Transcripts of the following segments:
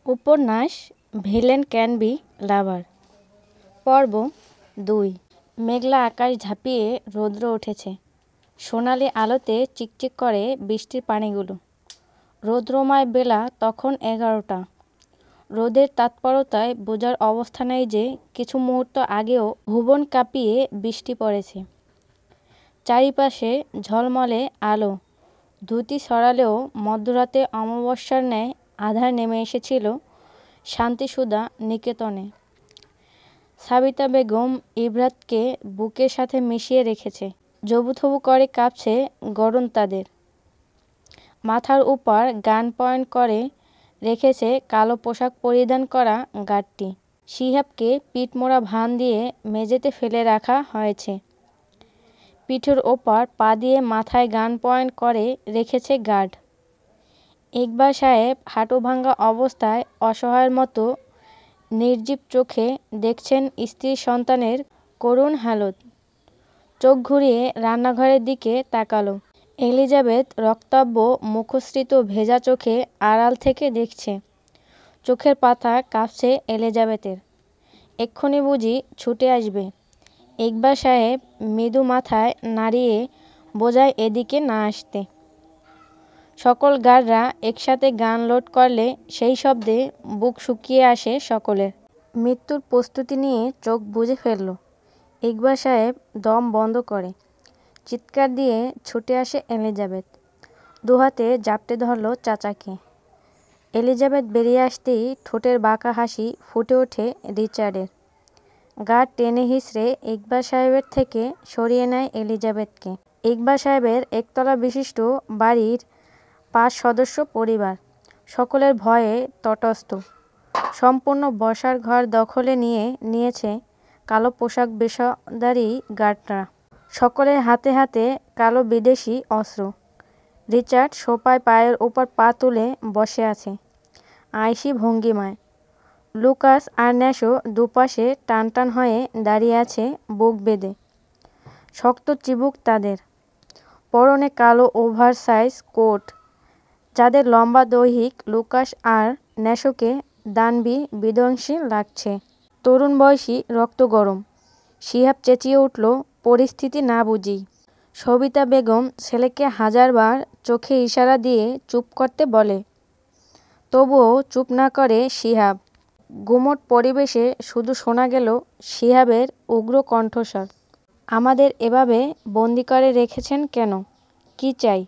উপন্যাস villain can be লাভার পর্ব ২। মেঘলা আকাশ ঝাঁপিয়ে রৌদ্র উঠেছে। সোনালি আলোতে চিকচিক করে বৃষ্টির পানিগুলো। রৌদ্রময় বেলা তখন ১১টা। রোদের তৎপরতায় বোঝার অবস্থা নেই যে কিছু মুহূর্ত আগেও ভুবন কাঁপিয়ে বৃষ্টি পড়েছে। চারিপাশে ঝলমলে আলো ধুতি ছড়ালেও মধ্যরাতে অমাবস্যার ন্যায় আঁধার নেমে এসেছিল শান্তিসুধা নিকেতনে। সাবিতা বেগম ইভরাতকে বুকের সাথে মিশিয়ে রেখেছে। জবুথবু করে কাঁপছে গড়ন তাদের। মাথার উপর গান পয়েন্ট করে রেখেছে কালো পোশাক পরিধান করা গার্ডটি। শিহাবকে পিঠমোড়া ভান দিয়ে মেঝেতে ফেলে রাখা হয়েছে। পিঠের ওপর পা দিয়ে মাথায় গান পয়েন্ট করে রেখেছে গার্ড। ইকবাল সাহেব হাঁটু ভাঙা অবস্থায় অসহায়ের মতো নির্জীব চোখে দেখছেন স্ত্রী সন্তানের করুণ হালত। চোখ ঘুরিয়ে রান্নাঘরের দিকে তাকালো। এলিজাবেথ রক্তাভ মুখশ্রিত ভেজা চোখে আড়াল থেকে দেখছে। চোখের পাতা কাঁপছে এলিজাবেথের। এক্ষুনি বুঝি ছুটে আসবে। ইকবাল সাহেব মৃদু মাথায় নাড়িয়ে বোঝায় এদিকে না আসতে। সকল গার্ডরা একসাথে গান লোড করলে সেই শব্দে বুক শুকিয়ে আসে সকলের। মৃত্যুর প্রস্তুতি নিয়ে চোখ বুজে ফেলল। ইকবাল সাহেব দম বন্ধ করে। চিৎকার দিয়ে ছুটে আসে এলিজাবেথ। দুহাতে জাপটে ধরল চাচাকে। এলিজাবেথ বেরিয়ে আসতেই ঠোঁটের বাঁকা হাসি ফুটে ওঠে রিচার্ডের। গার্ড টেনে হিঁচড়ে ইকবাল সাহেবের থেকে সরিয়ে নেয় এলিজাবেথকে। ইকবাল সাহেবের একতলা বিশিষ্ট বাড়ির ৫ সদস্য পরিবার। সকলের ভয়ে তটস্থ। সম্পূর্ণ বসার ঘর দখলে নিয়ে নিয়েছে কালো পোশাক পেশাদারি গার্ডরা। সকলের হাতে হাতে কালো বিদেশি অস্ত্র। রিচার্ড সোফায় পায়ের ওপর পা তুলে বসে আছে আইসি ভঙ্গিমায়। লুকাস আর ন্যাশো দুপাশে টানটান হয়ে দাঁড়িয়ে আছে বুক বেঁধে। শক্ত চিবুক তাদের। পরনে কালো ওভারসাইজ কোট যাদের লম্বা দৈহিক লুকাস আর ন্যাশোকে দানবী বিধ্বংসী লাগছে। তরুণ বয়সী রক্ত গরম। শিহাব চেঁচিয়ে উঠল পরিস্থিতি না বুঝি। সবিতা বেগম ছেলেকে হাজারবার চোখে ইশারা দিয়ে চুপ করতে বলে। তবুও চুপ না করে শিহাব। গুমট পরিবেশে শুধু শোনা গেল শিহাবের উগ্র কণ্ঠস্বর। আমাদের এভাবে বন্দি করে রেখেছেন কেন? কি চাই?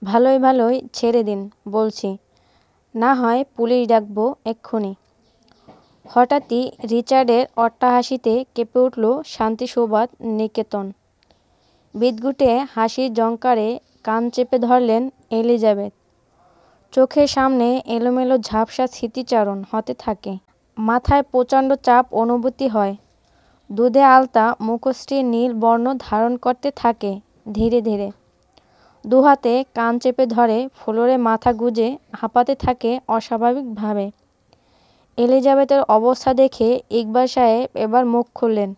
ভালোই ভালোই ছেড়ে দিন বলছি, না হয় পুলিশ ডাকবো এক্ষুনি। হঠাৎই রিচার্ডের অট্টহাসিতে কেঁপে উঠল শান্তিসৌধ নিকেতন। বিদঘুটে হাসির ঝংকারে কান চেপে ধরলেন এলিজাবেথ। চোখের সামনে এলোমেলো ঝাপসা স্মৃতিচারণ হতে থাকে। মাথায় প্রচণ্ড চাপ অনুভূতি হয়। দুধে আলতা মুখশ্রী নীল বর্ণ ধারণ করতে থাকে ধীরে ধীরে। দুহাতে কান চেপে ধরে ফ্লোরে মাথা গুঁজে হাঁপাতে থাকে অস্বাভাবিকভাবে। এলিজাবেথের অবস্থা দেখে ইকবাল সাহেব এবার মুখ খুললেন।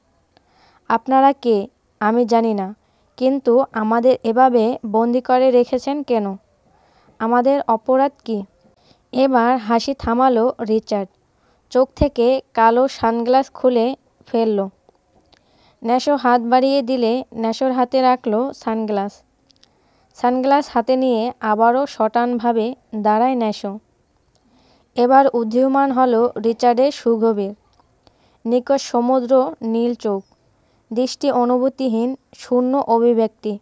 আপনারা কে আমি জানি না, কিন্তু আমাদের এভাবে বন্দি করে রেখেছেন কেন? আমাদের অপরাধ কি? এবার হাসি থামালো রিচার্ড। চোখ থেকে কালো সানগ্লাস খুলে ফেলল। ন্যাশো হাত বাড়িয়ে দিলে ন্যাশোর হাতে রাখল সানগ্লাস। সানগ্লাস হাতে নিয়ে আবারও শটানভাবে দাঁড়ায় ন্যাশো। এবার উদীয়মান হলো রিচার্ডের সুগভীর নিকট সমুদ্র নীল চোখ। দৃষ্টি অনুভূতিহীন শূন্য অভিব্যক্তি,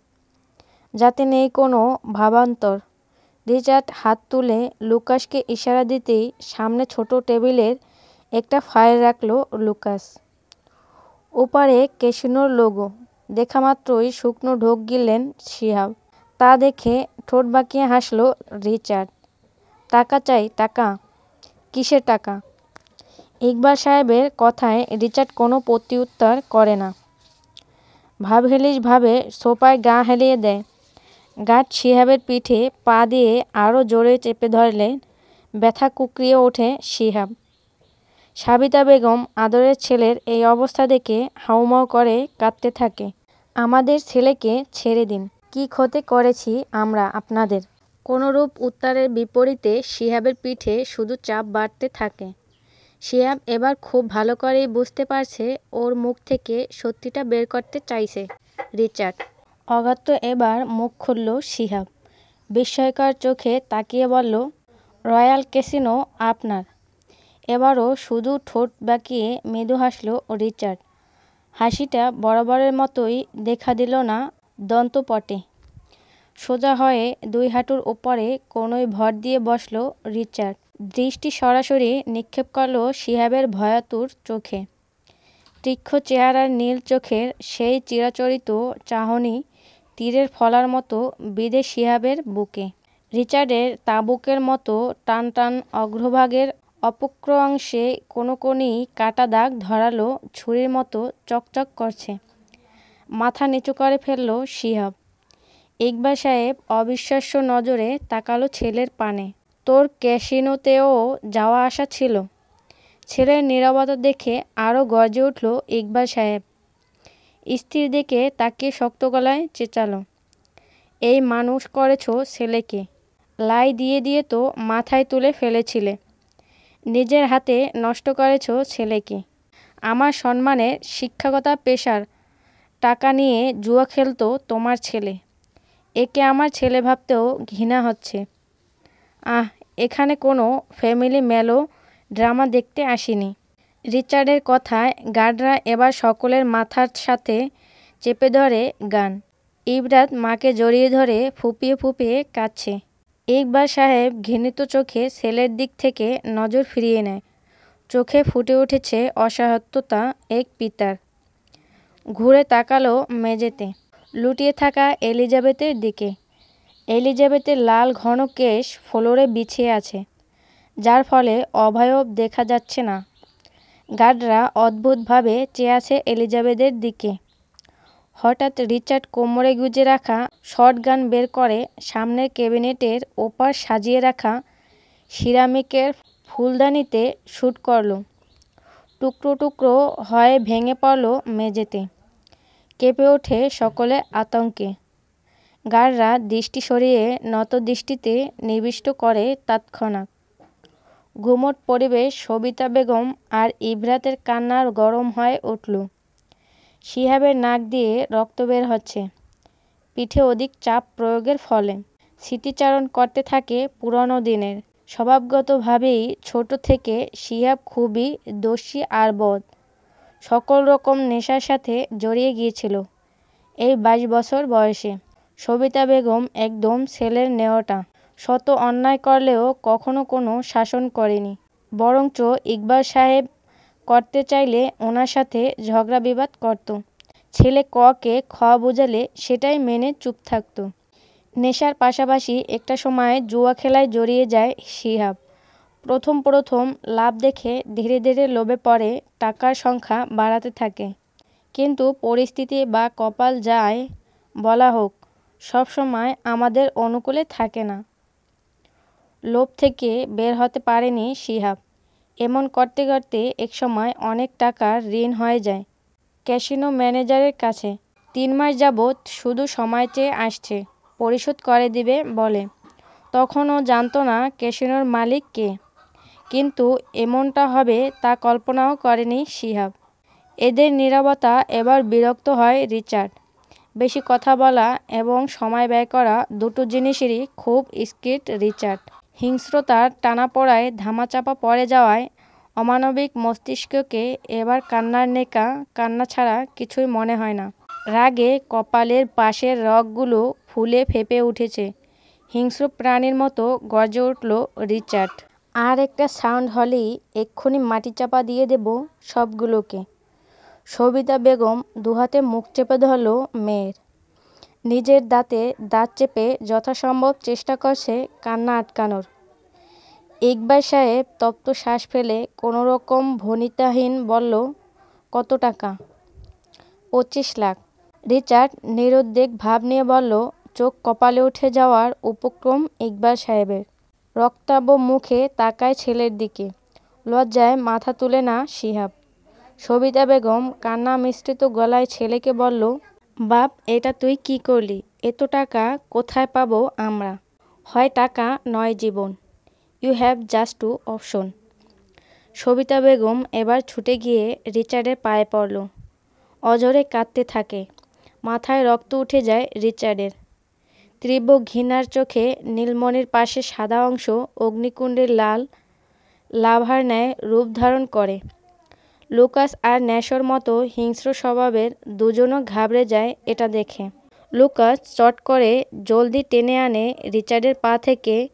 যাতে নেই কোনো ভাবান্তর। রিচার্ড হাত তুলে লুকাসকে ইশারা দিতেই সামনে ছোট টেবিলের একটা ফাইল রাখল লুকাস। ওপারে ক্যাসিনোর লোগো দেখামাত্রই শুকনো ঢোক গিললেন শিহাব। তা দেখে ঠোঁট বাঁকিয়ে হাসল রিচার্ড। টাকা চাই? টাকা? কিসের টাকা? ইকবাল সাহেবের কথায় রিচার্ড কোনো প্রত্যুত্তর করে না। ভাবহেলিশভাবে সোফায় গা হেলিয়ে দেয়। গার্ড শিহাবের পিঠে পা দিয়ে আরও জোরে চেপে ধরলে ব্যথা কুঁকড়িয়ে ওঠে শিহাব। সাবিতা বেগম আদরের ছেলের এই অবস্থা দেখে হাউমাউ করে কাঁদতে থাকে। আমাদের ছেলেকে ছেড়ে দিন। কি ক্ষতি করেছি আমরা আপনাদের? কোনরূপ উত্তরের বিপরীতে শিহাবের পিঠে শুধু চাপ বাড়তে থাকে। শিহাব এবার খুব ভালো করেই বুঝতে পারছে ওর মুখ থেকে সত্যিটা বের করতে চাইছে রিচার্ড। অগত্য এবার মুখ খুলল শিহাব, বিস্ময়কর চোখে তাকিয়ে বলল, রয়্যাল ক্যাসিনো আপনার। এবারও শুধু ঠোঁট বাঁকিয়ে মৃদু হাসল রিচার্ড। হাসিটা বরাবরের মতোই দেখা দিল না দন্তপটে। সোজা হয়ে দুই হাঁটুর ওপরে কোনোই ভর দিয়ে বসল রিচার্ড। দৃষ্টি সরাসরি নিক্ষেপ করল শিহাবের ভয়াতুর চোখে। তীক্ষ্ণ চেহারার নীল চোখের সেই চিরাচরিত চাহনি তীরের ফলার মতো বিঁধে শিহাবের বুকে। রিচার্ডের তাবুকের মতো টান টান অগ্রভাগের অপক্র অংশে কোনোই কাটা দাগ ধরালো ছুরির মতো চকচক করছে। মাথা নিচু করে ফেলল শিহাব। ইকবাল সাহেব অবিশ্বাস্য নজরে তাকালো ছেলের পানে। তোর ক্যাসিনোতেও যাওয়া আসা ছিল? ছেলের নীরবতা দেখে আরও গর্জে উঠল ইকবাল সাহেব। স্ত্রীর দিকে তাকিয়ে শক্ত গলায় চেঁচালো, এই মানুষ করেছ ছেলেকে? লাই দিয়ে দিয়ে তো মাথায় তুলে ফেলেছিলে। নিজের হাতে নষ্ট করেছ ছেলেকে। আমার সম্মানের শিক্ষাগত পেশার টাকা নিয়ে জুয়া খেলতো তোমার ছেলে। একে আমার ছেলে ভাবতেও ঘৃণা হচ্ছে। এখানে কোনো ফ্যামিলি মেলো ড্রামা দেখতে আসিনি। রিচার্ডের কথায় গার্ডরা এবার সকলের মাথার সাথে চেপে ধরে গান। ইবরাত মাকে জড়িয়ে ধরে ফুঁপিয়ে ফুঁপিয়ে কাঁদছে। ইকবাল সাহেব ঘৃণিত চোখে ছেলের দিক থেকে নজর ফিরিয়ে নেয়। চোখে ফুটে উঠেছে অসহায়তা এক পিতার। ঘুরে তাকালো মেঝেতে লুটিয়ে থাকা এলিজাবেথের দিকে। এলিজাবেথের লাল ঘন কেশ ফ্লোরে বিছিয়ে আছে, যার ফলে অবয়ব দেখা যাচ্ছে না। গার্ডরা অদ্ভুতভাবে চেয়ে আছে এলিজাবেথের দিকে। হঠাৎ রিচার্ড কোমরে গুজে রাখা শটগান বের করে সামনের ক্যাবিনেটের ওপার সাজিয়ে রাখা সিরামিকের ফুলদানিতে শ্যুট করল। টুকরো টুকরো হয়ে ভেঙে পড়ল মেঝেতে। কেঁপে ওঠে সকলে আতঙ্কে। গার্ডরা দৃষ্টি সরিয়ে নত দৃষ্টিতে নিবিষ্ট করে তৎক্ষণাৎ। গুমট পরিবেশ সবিতা বেগম আর ইবরাতের কান্নার গরম হয়ে উঠল। শিহাবের নাক দিয়ে রক্ত বের হচ্ছে, পিঠে অধিক চাপ প্রয়োগের ফলে। স্মৃতিচারণ করতে থাকে পুরনো দিনের। স্বভাবগতভাবেই ছোট থেকে শিহাব খুবই দস্যি আর বদ। সকল রকম নেশার সাথে জড়িয়ে গিয়েছিল এই 22 বছর বয়সে। সবিতা বেগম একদম ছেলের নেওয়াটা। শত অন্যায় করলেও কখনো কোনো শাসন করেনি। বরঞ্চ ইকবাল সাহেব করতে চাইলে ওনার সাথে ঝগড়া বিবাদ করত। ছেলে কে খ বোঝালে সেটাই মেনে চুপ থাকত। নেশার পাশাপাশি একটা সময় জুয়া খেলায় জড়িয়ে যায় শিহাব। প্রথম লাভ দেখে ধীরে ধীরে লোভে পড়ে টাকার সংখ্যা বাড়াতে থাকে। কিন্তু পরিস্থিতি বা কপাল যায় বলা হোক, সব সময় আমাদের অনুকূলে থাকে না। লোভ থেকে বের হতে পারেনি শিহাব। এমন করতে করতে একসময় অনেক টাকার ঋণ হয়ে যায় ক্যাসিনো ম্যানেজারের কাছে। 3 মাস যাবৎ শুধু সময় চেয়ে আসছে পরিশোধ করে দিবে বলে। তখনও জানত না ক্যাসিনোর মালিক কে। কিন্তু এমনটা হবে তা কল্পনাও করেনি শিহাব। এদের নীরবতা এবার বিরক্ত হয় রিচার্ড। বেশি কথা বলা এবং সময় ব্যয় করা দুটো জিনিসেরই খুব স্কিট রিচার্ড। হিংস্রতার টানাপোড়ায় ধামাচাপা পড়ে যাওয়ায় অমানবিক মস্তিষ্ককে এবার কান্নার নেকা কান্না ছাড়া কিছুই মনে হয় না। রাগে কপালের পাশের রগগুলো ফুলে ফেঁপে উঠেছে। হিংস্র প্রাণীর মতো গর্জে উঠল রিচার্ড। আর একটা সাউন্ড হলেই এক্ষুনি মাটি চাপা দিয়ে দেব সবগুলোকে। সবিতা বেগম দুহাতে মুখ চেপে ধরল মেয়ের। নিজের দাঁতে দাঁত চেপে যথাসম্ভব চেষ্টা করছে কান্না আটকানোর। ইকবাল সাহেব তপ্ত শ্বাস ফেলে কোনোরকম ভনিতাহীন বলল, কত টাকা? 25 লাখ। রিচার্ড নিরুদ্বেগ ভাব নিয়ে বলল, চোখ কপালে উঠে যাওয়ার উপক্রম ইকবাল সাহেবের। রক্তাভ মুখে তাকায় ছেলের দিকে। লজ্জায় মাথা তুলে না শিহাব। সবিতা বেগম কান্না মিশ্রিত গলায় ছেলেকে বলল, বাপ, এটা তুই কি করলি? এত টাকা কোথায় পাবো আমরা? হয় টাকা নয় জীবন। You have just two option. Sabita Begum এবার ছুটে গিয়ে রিচার্ডের পায়ে পড়ল। অঝরে কাঁদতে থাকে। মাথায় রক্ত উঠে যায় রিচার্ডের। তীব্র ঘৃণার চোখে নীলমণির পাশে সাদা অংশ অগ্নিকুণ্ডের লাল লাভার ন্যায় রূপ ধারণ করে। লুকাস আর ন্যাশোর মতো হিংস্র স্বভাবের দুজনও ঘাবড়ে যায় এটা দেখে। লুকাস চট করে জলদি টেনে আনে রিচার্ডের পা থেকে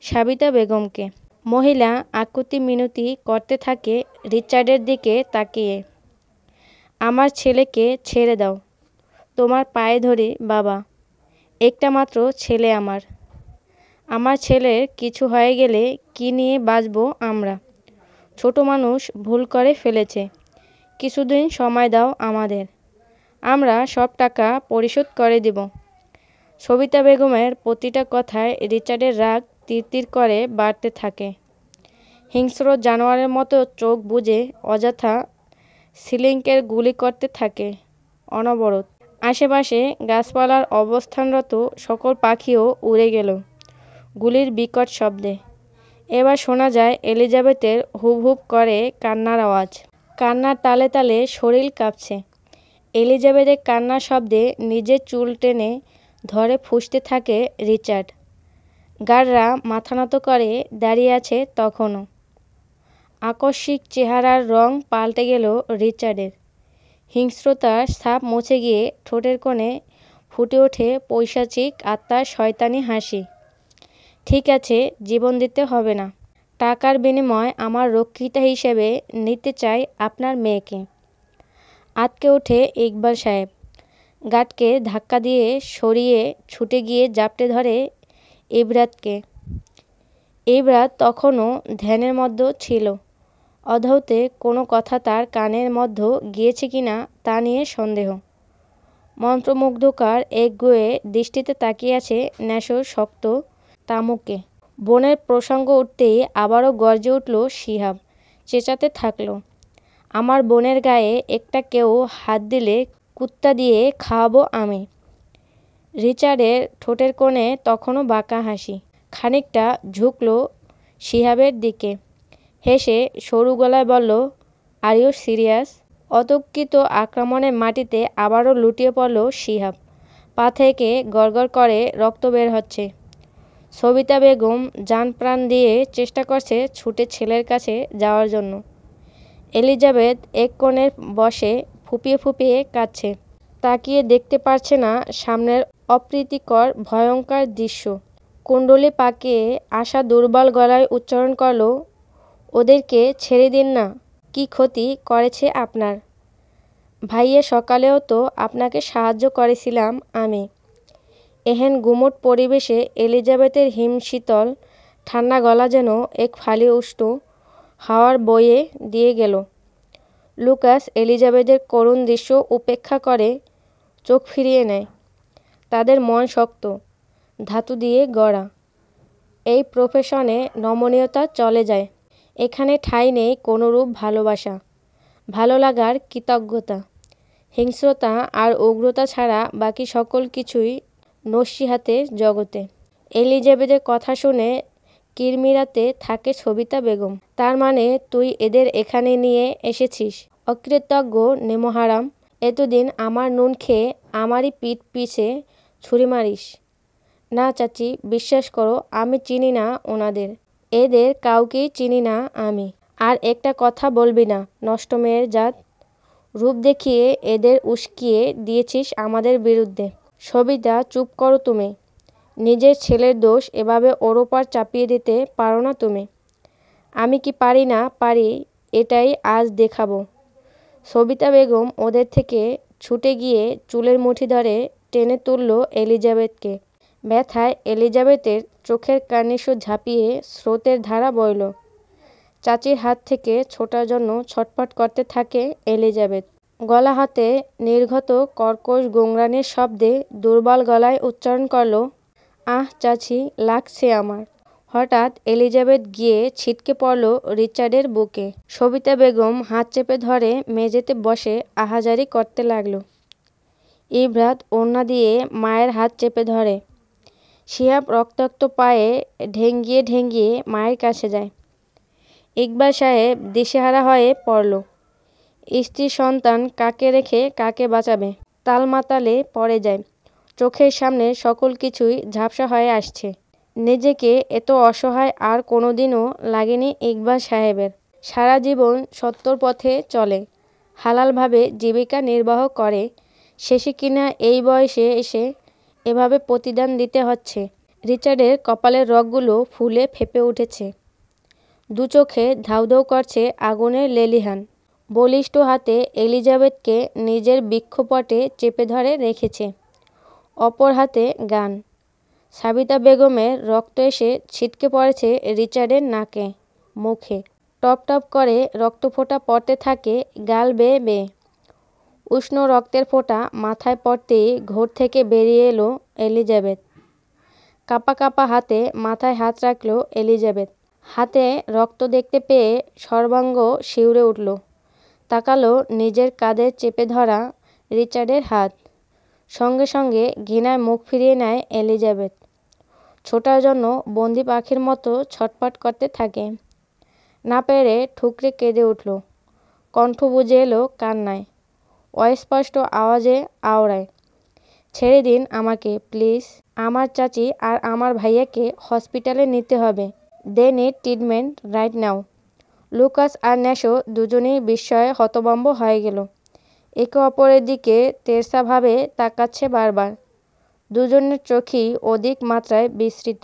সাবিতা বেগমকে। মহিলা আকুতি মিনতি করতে থাকে রিচার্ডের দিকে তাকিয়ে। আমার ছেলেকে ছেড়ে দাও। তোমার পায়ে ধরি বাবা। একটা মাত্র ছেলে আমার। আমার ছেলের কিছু হয়ে গেলে কি নিয়ে বাঁচব আমরা? ছোট মানুষ ভুল করে ফেলেছে। কিছুদিন সময় দাও আমাদের। আমরা সব টাকা পরিশোধ করে দেব। সবিতা বেগমের প্রতিটা কথায় রিচার্ডের রাগ তিরতির করে বাড়তে থাকে। হিংস্র জানোয়ারের মতো চোখ বুজে অযথা সিলিংকের গুলি করতে থাকে অনবরত। আশেপাশে গাছপালার অবস্থানরত সকল পাখিও উড়ে গেল গুলির বিকট শব্দে। এবার শোনা যায় এলিজাবেথের হুপ হুপ করে কান্নার আওয়াজ। কান্নার তালে তালে শরীর কাঁপছে। এলিজাবেথের কান্নার শব্দে নিজের চুল টেনে ধরে ফুঁসতে থাকে রিচার্ড। গার্ডরা মাথা নত করে দাঁড়িয়ে আছে তখনও। আকস্মিক চেহারার রং পাল্টে গেল রিচার্ডের। হিংস্রতার ছাপ মুছে গিয়ে ঠোঁটের কোণে ফুটে ওঠে পৈশাচিক আত্মার শয়তানি হাসি। ঠিক আছে, জীবন দিতে হবে না। টাকার বিনিময়ে আমার রক্ষিতা হিসেবে নিতে চাই আপনার মেয়েকে। আঁতকে ওঠে ইকবাল সাহেব। গার্ডকে ধাক্কা দিয়ে সরিয়ে ছুটে গিয়ে জাপটে ধরে ইবরাতকে। ইবরাত তখনও ধ্যানের মধ্যে ছিল। অধৌতে কোনো কথা তার কানের মধ্যে গিয়েছে কিনা তা নিয়ে সন্দেহ। মন্ত্রমুগ্ধকার একগুঁয়ে দৃষ্টিতে তাকিয়ে আছে ন্যাশোর শক্ত তামুকে। বোনের প্রসঙ্গ উঠতেই আবারও গর্জে উঠল শিহাব। চেঁচাতে থাকল, আমার বোনের গায়ে একটা কেউ হাত দিলে কুত্তা দিয়ে খাওয়াবো আমি। রিচার্ডের ঠোঁটের কোণে তখনও বাঁকা হাসি। খানিকটা ঝুঁকল শিহাবের দিকে। হেসে সরু গলায় বলল, আর ইউ সিরিয়াস? অতর্কিত আক্রমণের মাটিতে আবারও লুটিয়ে পড়ল শিহাব। পা থেকে গড়গড় করে রক্ত বের হচ্ছে। সবিতা বেগম জান প্রাণ দিয়ে চেষ্টা করছে ছুটে ছেলের কাছে যাওয়ার জন্য। এলিজাবেথ এক কোণে বসে ফুঁপিয়ে ফুঁপিয়ে কাঁদছে। তাকিয়ে দেখতে পারছে না সামনের অপ্রীতিকর ভয়ঙ্কর দৃশ্য। কুণ্ডলি পাকিয়ে আশা দুর্বল গলায় উচ্চারণ করল, ওদেরকে ছেড়ে দিন না। কি ক্ষতি করেছে আপনার? ভাইয়া সকালেও তো আপনাকে সাহায্য করেছিলাম আমি। এহেন গুমট পরিবেশে এলিজাবেথের হিমশীতল ঠান্ডা গলা যেন এক ফালি উষ্ণ হাওয়ার বয়ে দিয়ে গেল। লুকাস এলিজাবেথের করুণ দৃশ্য উপেক্ষা করে চোখ ফিরিয়ে নেয়। তাদের মন শক্ত, ধাতু দিয়ে গড়া। এই প্রফেশনে নমনীয়তা চলে যায়। এখানে ঠাঁই নেই কোনোরূপ ভালোবাসা, ভালো লাগার, কৃতজ্ঞতা। হিংস্রতা আর উগ্রতা ছাড়া বাকি সকল কিছুই নস্যিহাতে জগতে। এলিজাবেথের কথা শুনে কিরমিরাতে থাকে সবিতা বেগম। তার মানে তুই এদের এখানে নিয়ে এসেছিস? অকৃতজ্ঞ নেমহারাম! এতদিন আমার নুন খেয়ে আমারই পিঠ পিছে ছুরি মারিস? না চাচি, বিশ্বাস করো, আমি চিনি না ওনাদের। এদের কাউকেই চিনি না আমি। আর একটা কথা বলবি না, নষ্ট মেয়ের জাত। রূপ দেখিয়ে এদের উস্কিয়ে দিয়েছিস আমাদের বিরুদ্ধে। সবিতা, চুপ করো তুমি। নিজের ছেলের দোষ এভাবে ওর ওপর চাপিয়ে দিতে পারো না তুমি। আমি কি পারি না পারি এটাই আজ দেখাবো। সবিতা বেগম ওদের থেকে ছুটে গিয়ে চুলের মুঠি ধরে টেনে তুলল এলিজাবেথকে। ব্যথায় এলিজাবেথের চোখের কার্নিশ ঝাঁপিয়ে স্রোতের ধারা বইল। চাচির হাত থেকে ছোটার জন্য ছটফট করতে থাকে এলিজাবেথ। গলা হাতে নির্গত কর্কশ গোংরানির শব্দে দুর্বল গলায় উচ্চারণ করল, আহ চাচি, লাগছে আমার। হঠাৎ এলিজাবেথ গিয়ে ছিটকে পড়ল রিচার্ডের বুকে। সবিতা বেগম হাত চেপে ধরে মেঝেতে বসে আহাজারি করতে লাগল। ইবরাত ওড়না দিয়ে মায়ের হাত চেপে ধরে। শিহাব রক্তাক্ত পায়ে ঢেঙ্গিয়ে ঢেঙ্গিয়ে মায়ের কাছে যায়। ইকবাল সাহেব দিশেহারা হয়ে পড়ল। স্ত্রী সন্তান কাকে রেখে কাকে বাঁচাবে, তালমাতালে পড়ে যায়। চোখের সামনে সকল কিছুই ঝাপসা হয়ে আসছে। নিজেকে এত অসহায় আর কোনোদিনও লাগেনি ইকবাল সাহেবের। সারা জীবন সত্যর পথে চলে, হালালভাবে জীবিকা নির্বাহ করে, শেষে কিনা এই বয়সে এসে এভাবে প্রতিদান দিতে হচ্ছে। রিচার্ডের কপালের রগগুলো ফুলে ফেঁপে উঠেছে। দু চোখে ধাউ ধাউ করছে আগুনের লেলিহান। বলিষ্ঠ হাতে এলিজাবেথকে নিজের বৃক্ষপটে চেপে ধরে রেখেছে। অপর হাতে গান। সাবিতা বেগমের রক্ত এসে ছিটকে পড়েছে রিচার্ডের নাকে, মুখে। টপ টপ করে রক্তফোঁটা পড়তে থাকে গাল বেয়ে বেয়ে। উষ্ণ রক্তের ফোঁটা মাথায় পড়তেই ঘর থেকে বেরিয়ে এলো এলিজাবেথ। কাঁপা কাঁপা হাতে মাথায় হাত রাখল এলিজাবেথ। হাতে রক্ত দেখতে পেয়ে সর্বাঙ্গ শিউরে উঠল। তাকালো নিজের কাঁধে চেপে ধরা রিচার্ডের হাত। সঙ্গে সঙ্গে ঘৃণায় মুখ ফিরিয়ে নেয় এলিজাবেথ। ছোটার জন্য বন্দি পাখির মতো ছটফট করতে থাকে। না পেরে ঠুকরে কেঁদে উঠল। কণ্ঠ বুঝে এলো কান্নায়। অস্পষ্ট আওয়াজে আওড়ায়, ছেড়ে দিন আমাকে প্লিজ। আমার চাচি আর আমার ভাইয়াকে হসপিটালে নিতে হবে। They need treatment right now. Lucas আর ন্যাশো দুজনেই বিস্ময়ে হতভম্ব হয়ে গেল। একে অপরের দিকে তেরছাভাবে তাকাচ্ছে বারবার। দুজনের চোখই অধিক মাত্রায় বিস্মৃত।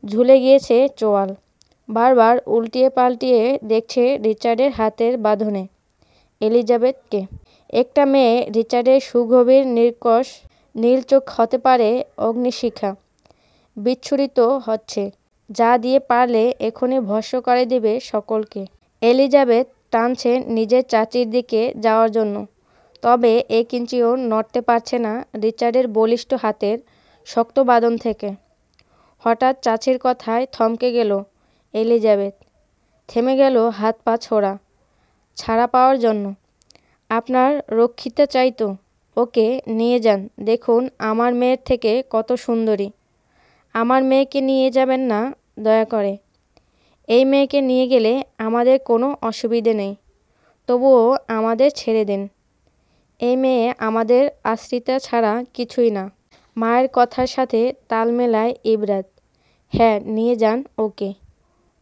ঝুলে গিয়েছে চোয়াল। বারবার উল্টিয়ে পাল্টিয়ে দেখছে রিচার্ডের হাতের বাঁধনে এলিজাবেথকে। একটা মেয়ে রিচার্ডের সুগভীর নির্কশ নীল চোখ হতে পারে অগ্নিশিখা। বিচ্ছুরিত হচ্ছে, যা দিয়ে পারলে এখনই ভস্ম করে দেবে সকলকে। এলিজাবেথ টানছে নিজের চাচির দিকে যাওয়ার জন্য, তবে এক ইঞ্চিও নড়তে পারছে না রিচার্ডের বলিষ্ঠ হাতের শক্ত বাঁধন থেকে। হঠাৎ চাচির কথায় থমকে গেল এলিজাবেথ। থেমে গেল হাত পা ছোড়া, ছাড়া পাওয়ার জন্য। আপনার রক্ষিতা চাই তো? ওকে নিয়ে যান, দেখুন আমার মেয়ের থেকে কত সুন্দরী। আমার মেয়েকে নিয়ে যাবেন না দয়া করে। এই মেয়েকে নিয়ে গেলে আমাদের কোনো অসুবিধে নেই, তবুও আমাদের ছেড়ে দিন। এই মেয়ে আমাদের আশ্রিতা ছাড়া কিছুই না। মায়ের কথার সাথে তাল মেলায় ইবরাত। হ্যাঁ, নিয়ে যান ওকে।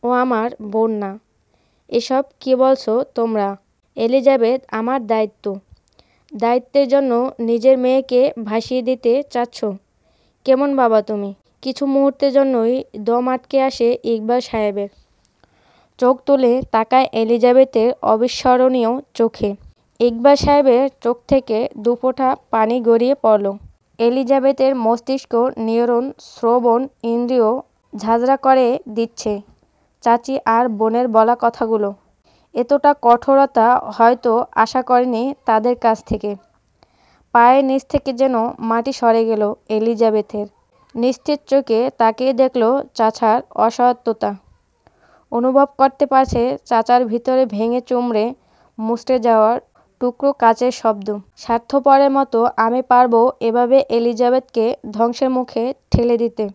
ও আমার বোন না। এসব কী বলছো তোমরা? এলিজাবেথ আমার দায়িত্ব। দায়িত্বের জন্য নিজের মেয়েকে ভাসিয়ে দিতে চাচ্ছ? কেমন বাবা তুমি? কিছু মুহূর্তের জন্যই দম আটকে আসে ইকবাল সাহেবের। চোখ তুলে তাকায় এলিজাবেথের অবিস্মরণীয় চোখে। ইকবাল সাহেবের চোখ থেকে দুফোঁটা পানি গড়িয়ে পড়ল। এলিজাবেথের মস্তিষ্ক নিউরন শ্রবণ ইন্দ্রিয় ঝাঁঝরা করে দিচ্ছে চাচি আর বোনের বলা কথাগুলো। এতটা কঠোরতা হয়তো আশা করেনি তাদের কাছ থেকে। পায়ের নিচ থেকে যেন মাটি সরে গেল এলিজাবেথের। নিশ্চিত চোখে তাকিয়ে দেখল চাচার অসহায়তা। অনুভব করতে পারছে চাচার ভিতরে ভেঙে চুমড়ে মুচড়ে যাওয়ার টুকরো কাচের শব্দ। স্বার্থপরের মতো আমি পারবো এভাবে এলিজাবেথকে ধ্বংসের মুখে ঠেলে দিতে।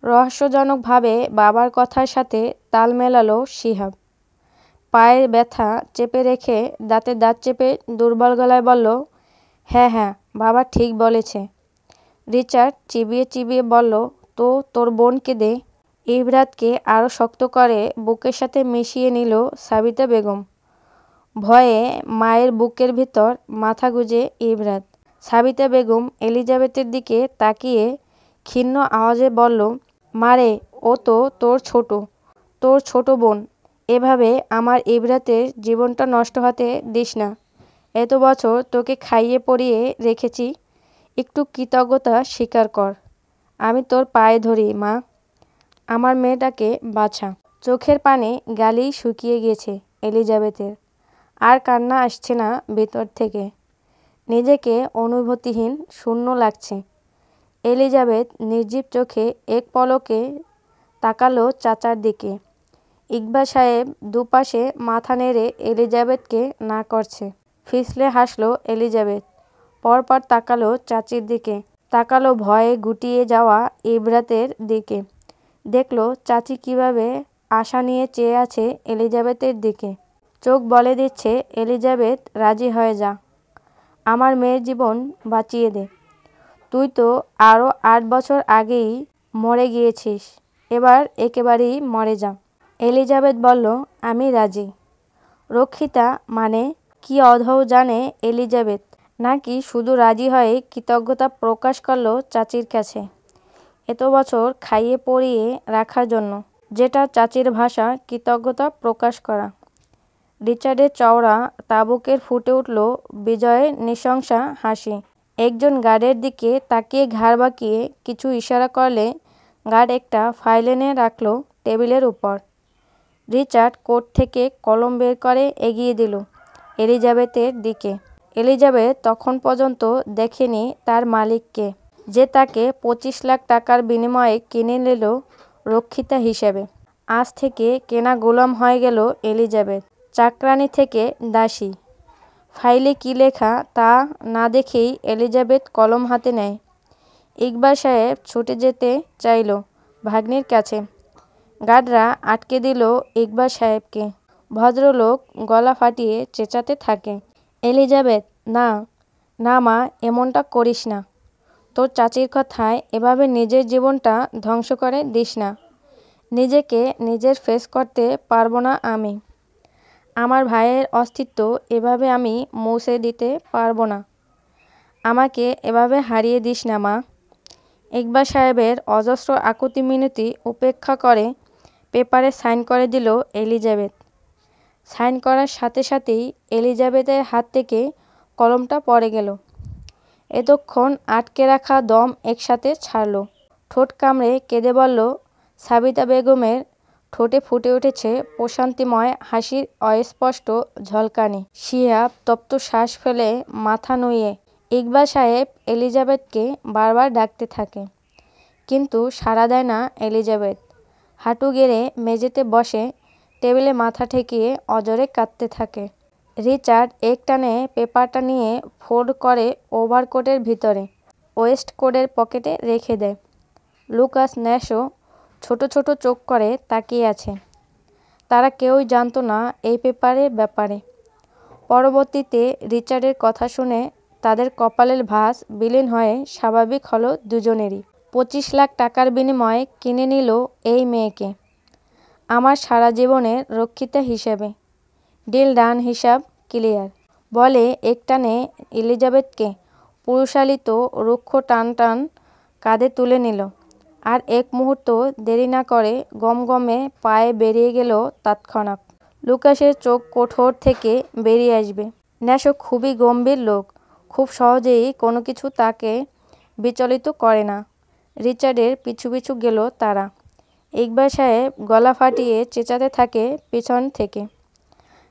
রহস্যজনকভাবে বাবার কথার সাথে তাল মেলালো শিহাব। পায়ের ব্যথা চেপে রেখে দাঁতে দাঁত চেপে দুর্বল গলায় বলল, হ্যাঁ হ্যাঁ, বাবা ঠিক বলেছে। রিচার্ড চিবিয়ে চিবিয়ে বলল, তো তোর বোনকে দে। ইবরাতকে আরও শক্ত করে বুকের সাথে মিশিয়ে নিল সাবিতা বেগম। ভয়ে মায়ের বুকের ভিতর মাথা গুঁজে ইবরাত। সাবিতা বেগম এলিজাবেথের দিকে তাকিয়ে ক্ষীণ আওয়াজে বলল, মারে, ও তো তোর ছোট বোন। এভাবে আমার ইবরাতের জীবনটা নষ্ট হতে দিস না। এত বছর তোকে খাইয়ে পরিয়ে রেখেছি, একটু কৃতজ্ঞতা স্বীকার কর। আমি তোর পায়ে ধরি মা, আমার মেয়েটাকে বাঁচা। চোখের পানি গালেই শুকিয়ে গেছে এলিজাবেথের। আর কান্না আসছে না ভেতর থেকে। নিজেকে অনুভূতিহীন শূন্য লাগছে। এলিজাবেথ নির্জীব চোখে এক পলকে তাকালো চাচার দিকে। ইকবাল সাহেব দুপাশে মাথা নেড়ে এলিজাবেথকে না করছে। ফিসলে হাসল এলিজাবেথ। পরপর তাকালো চাচির দিকে। তাকালো ভয়ে গুটিয়ে যাওয়া ইব্রাতের দিকে। দেখল চাচি কিভাবে আশা নিয়ে চেয়ে আছে এলিজাবেথের দিকে। চোখ বলে দিচ্ছে, এলিজাবেথ রাজি হয়ে যা, আমার মেয়ের জীবন বাঁচিয়ে দে। তুই তো আরও 8 বছর আগেই মরে গিয়েছিস, এবার একেবারেই মরে যা। এলিজাবেথ বলল, আমি রাজি। রক্ষিতা মানে কি আদৌ জানে এলিজাবেথ, নাকি শুধু রাজি হয়ে কৃতজ্ঞতা প্রকাশ করল চাচির কাছে এত বছর খাইয়ে পরিয়ে রাখার জন্য, যেটা চাচির ভাষা কৃতজ্ঞতা প্রকাশ করা। রিচার্ডের চওড়া তাবুকের ফুটে উঠল বিজয়ের নৃশংসা হাসি। একজন গার্ডের দিকে তাকিয়ে ঘাড় বাঁকিয়ে কিছু ইশারা করলে গার্ড একটা ফাইল এনে রাখল টেবিলের উপর। রিচার্ড কোট থেকে কলম বের করে এগিয়ে দিল এলিজাবেথের দিকে। এলিজাবেথ তখন পর্যন্ত দেখেনি তার মালিককে, যে তাকে 25 লাখ টাকার বিনিময়ে কিনে নিল রক্ষিতা হিসেবে। আজ থেকে কেনা গোলাম হয়ে গেল এলিজাবেথ, চাকরানী থেকে দাসী। ফাইলে কী লেখা তা না দেখেই এলিজাবেথ কলম হাতে নেয়। ইকবাল সাহেব ছুটে যেতে চাইল ভাগ্নির কাছে। গার্ডরা আটকে দিল ইকবাল সাহেবকে। ভদ্রলোক গলা ফাটিয়ে চেঁচাতে থাকে, এলিজাবেথ, না না মা, এমনটা করিস না। তোর চাচির কথায় এভাবে নিজের জীবনটা ধ্বংস করে দিস না। নিজেকে নিজের ফেস করতে পারবো না আমি। আমার ভাইয়ের অস্তিত্ব এভাবে আমি মুছে দিতে পারবো না। আমাকে এভাবে হারিয়ে দিস না মা। ইকবাল সাহেবের অজস্র আকুতি মিনতি উপেক্ষা করে পেপারে সাইন করে দিল এলিজাবেথ। সাইন করার সাথে সাথেই এলিজাবেথের হাত থেকে কলমটা পড়ে গেল। এতক্ষণ আটকে রাখা দম একসাথে ছাড়ল। ঠোঁট কামড়ে কেঁদে বলল, সাবিতা বেগমের ঠোঁটে ফুটে উঠেছে প্রশান্তিময় হাসির অস্পষ্ট ঝলকানি। শিহাব তপ্ত শ্বাস ফেলে মাথা নুইয়ে ইকবাল সাহেব এলিজাবেথকে বারবার ডাকতে থাকে, কিন্তু সাড়া দেয় না এলিজাবেথ। হাঁটু গেড়ে মেঝেতে বসে টেবিলে মাথা ঠেকিয়ে অজরে কাঁদতে থাকে। রিচার্ড একটানে পেপারটা নিয়ে ফোল্ড করে ওভারকোটের ভিতরে ওয়েস্ট কোটের পকেটে রেখে দেয়। লুকাস ন্যাশও ছোট ছোট চোখ করে তাকিয়ে আছে। তারা কেউই জানত না এই পেপারের ব্যাপারে। পরবর্তীতে রিচার্ডের কথা শুনে তাদের কপালের ভাঁজ বিলীন হয়ে স্বাভাবিক হলো দুজনেরই। 25 লাখ টাকার বিনিময়ে কিনে নিল এই মেয়েকে আমার সারা জীবনের রক্ষিতা হিসেবে। ডিল ডান, হিসাব ক্লিয়ার, বলে একটানে এলিজাবেথকে পুরুষালিত রুক্ষ টান টান কাঁধে তুলে নিল। আর এক মুহূর্ত দেরি না করে গমগমে পায়ে বেরিয়ে গেল তৎক্ষণাৎ। লুকাসের চোখ কোঠর থেকে বেরিয়ে আসবে। ন্যাশো খুবই গম্ভীর লোক, খুব সহজেই কোনো কিছু তাকে বিচলিত করে না। রিচার্ডের পিছু পিছু গেল তারা। ইকবাল সাহেব গলা ফাটিয়ে চেঁচাতে থাকে পিছন থেকে।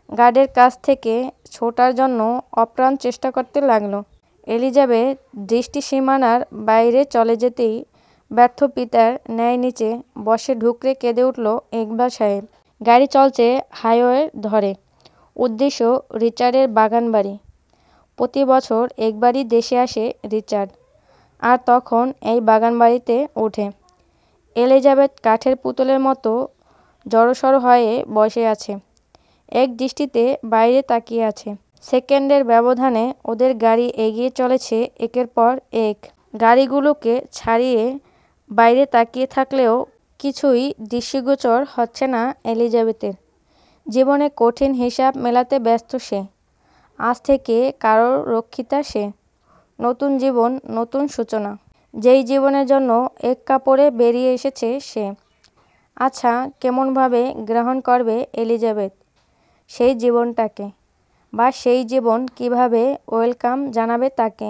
গার্ডের কাছ থেকে ছোটার জন্য অপ্রাণ চেষ্টা করতে লাগলো। এলিজাবেথ দৃষ্টিসীমানার বাইরে চলে যেতেই ব্যর্থ পিতার ন্যায় নিচে বসে ঢুকরে কেঁদে উঠল ইকবাল সাহেব। গাড়ি চলছে হাইওয়ে ধরে। উদ্দেশ্য রিচার্ডের বাগানবাড়ি। প্রতি বছর একবারই দেশে আসে রিচার্ড, আর তখন এই বাগানবাড়িতে ওঠে। এলিজাবেথ কাঠের পুতুলের মতো জড়সড় হয়ে বসে আছে, এক দৃষ্টিতে বাইরে তাকিয়ে আছে। সেকেন্ডের ব্যবধানে ওদের গাড়ি এগিয়ে চলেছে একের পর এক। গাড়িগুলোকে ছাড়িয়ে বাইরে তাকিয়ে থাকলেও কিছুই দৃষ্টিগোচর হচ্ছে না এলিজাবেথের। জীবনে কঠিন হিসাব মেলাতে ব্যস্ত সে। আজ থেকে কারোর রক্ষিতা সে। নতুন জীবন, নতুন সূচনা, যেই জীবনের জন্য এক কাপড়ে বেরিয়ে এসেছে সে। আচ্ছা, কেমনভাবে গ্রহণ করবে এলিজাবেথ সেই জীবনটাকে, বা সেই জীবন কিভাবে ওয়েলকাম জানাবে তাকে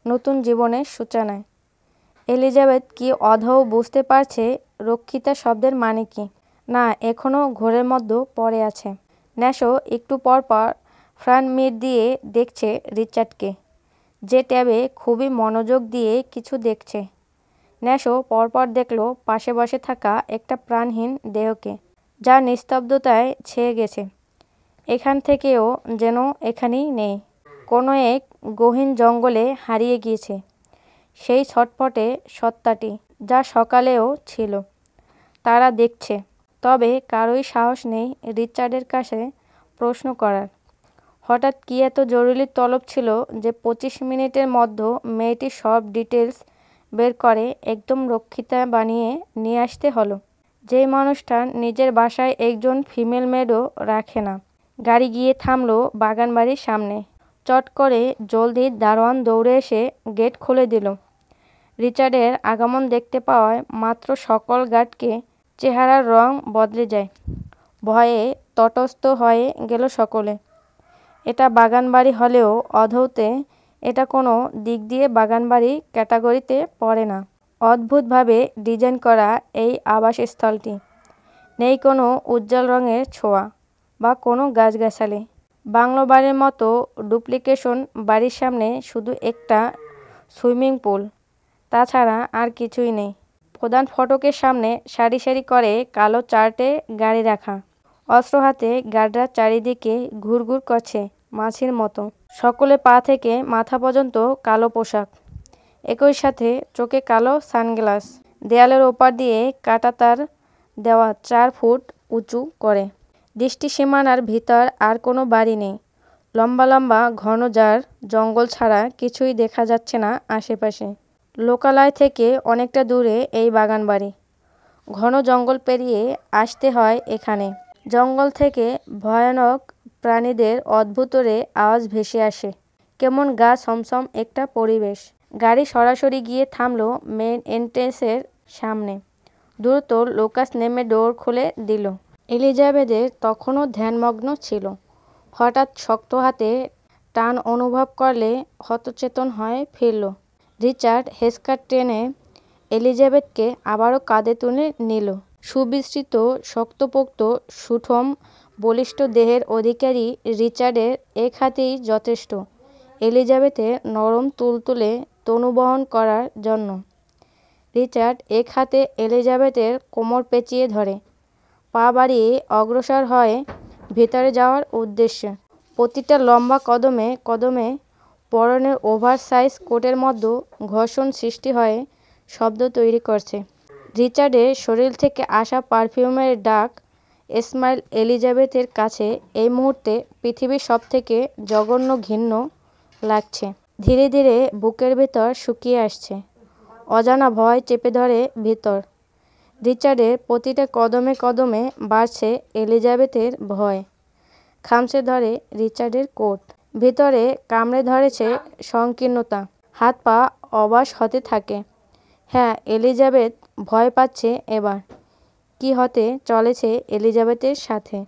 নতুন জীবনের সূচনায়? এলিজাবেথ কি আদৌ বুঝতে পারছে রক্ষিতা শব্দের মানে কি? না, এখনও ঘোরের মধ্যে পড়ে আছে। ন্যাশো একটু পর পর ফ্রন্ট মিট দিয়ে দেখছে রিচার্ডকে, যে ট্যাবে খুবই মনোযোগ দিয়ে কিছু দেখছে। ন্যাশো পরপর দেখল পাশে বসে থাকা একটা প্রাণহীন দেহকে, যা নিস্তব্ধতায় ছেয়ে গেছে। এখান থেকেও যেন এখানেই নেই, কোনো এক গহীন জঙ্গলে হারিয়ে গিয়েছে। সেই ছটফটে সত্তাটি, যা সকালেও ছিল। তারা দেখছে, তবে কারোই সাহস নেই রিচার্ডের কাছে প্রশ্ন করার। হঠাৎ কী এত জরুরি তলব ছিল যে 25 মিনিটের মধ্যে মেয়েটির সব ডিটেলস বের করে একদম রক্ষিতা বানিয়ে নিয়ে আসতে হলো। যেই মানুষটা নিজের বাসায় একজন ফিমেল মেডও রাখে না। গাড়ি গিয়ে থামলো বাগানবাড়ির সামনে। চট করে জলদি দারোয়ান দৌড়ে এসে গেট খুলে দিল। রিচার্ডের আগমন দেখতে পাওয়ায় মাত্র সকল গার্ডকে চেহারার রং বদলে যায়। ভয়ে তটস্থ হয়ে গেল সকলে। এটা বাগানবাড়ি হলেও অধৌতে এটা কোনো দিক দিয়ে বাগানবাড়ি ক্যাটাগরিতে পড়ে না। অদ্ভুতভাবে ডিজাইন করা এই আবাসস্থলটি। নেই কোনো উজ্জ্বল রঙের ছোঁয়া বা কোনো গাছগাছালি। বাংলো বাড়ির মতো ডুপ্লিকেশন বাড়ির সামনে শুধু একটা সুইমিং পুল, তাছাড়া আর কিছুই নেই। প্রধান ফটকের সামনে সারি সারি করে কালো চারটে গাড়ি রাখা। অস্ত্র হাতে গার্ডরা চারিদিকে ঘুরঘুর করছে মাছির মতো। সকলে পা থেকে মাথা পর্যন্ত কালো পোশাক, একই সাথে চোখে কালো সানগ্লাস। দেয়ালের ওপার দিয়ে কাঁটাতার দেওয়া 4 ফুট উঁচু করে। দৃষ্টিসীমানার ভিতর আর কোনো বাড়ি নেই। লম্বা লম্বা ঘন ঝাড় জঙ্গল ছাড়া কিছুই দেখা যাচ্ছে না আশেপাশে। লোকালয় থেকে অনেকটা দূরে এই বাগানবাড়ি। ঘন জঙ্গল পেরিয়ে আসতে হয় এখানে। জঙ্গল থেকে ভয়ানক প্রাণীদের অদ্ভুতরে আওয়াজ ভেসে আসে। কেমন গা ছমছম একটা পরিবেশ। গাড়ি সরাসরি গিয়ে থামলো মেন এন্ট্রেন্সের সামনে। দ্রুত লুকাস নেমে ডোর খুলে দিল। এলিজাবেথের তখনও ধ্যানমগ্ন ছিল। হঠাৎ শক্ত হাতে টান অনুভব করলে হতচেতন হয়ে ফিরল। রিচার্ড হেঁচকা টেনে এলিজাবেথকে আবারও কাঁধে তুলে নিল। সুবিস্তৃত শক্তপোক্ত সুঠম বলিষ্ঠ দেহের অধিকারী রিচার্ডের এক হাতেই যথেষ্ট এলিজাবেথের নরম তুলতুলে তনু বহন করার জন্য। রিচার্ড এক হাতে এলিজাবেথের কোমর পেঁচিয়ে ধরে, পা বাড়িয়ে অগ্রসর হয় ভেতরে যাওয়ার উদ্দেশ্যে। প্রতিটা লম্বা কদমে কদমে পরনের ওভার সাইজ কোটের মধ্যে ঘর্ষণ সৃষ্টি হয়ে শব্দ তৈরি করছে। রিচার্ডের শরীর থেকে আসা পারফিউমের ডার্ক স্মাইল এলিজাবেথের কাছে এই মুহূর্তে পৃথিবীর সবথেকে জঘন্য ঘৃণ্য লাগছে। ধীরে ধীরে বুকের ভেতর শুকিয়ে আসছে। অজানা ভয় চেপে ধরে ভিতর। রিচার্ডের প্রতিটা কদমে কদমে বাড়ছে এলিজাবেথের ভয়। খামচে ধরে রিচার্ডের কোট। ভিতরে কামড়ে ধরেছে সংকীর্ণতা। হাত পা অবশ হতে থাকে। হ্যাঁ, এলিজাবেথ ভয় পাচ্ছে এবার। কী হতে চলেছে এলিজাবেথের সাথে।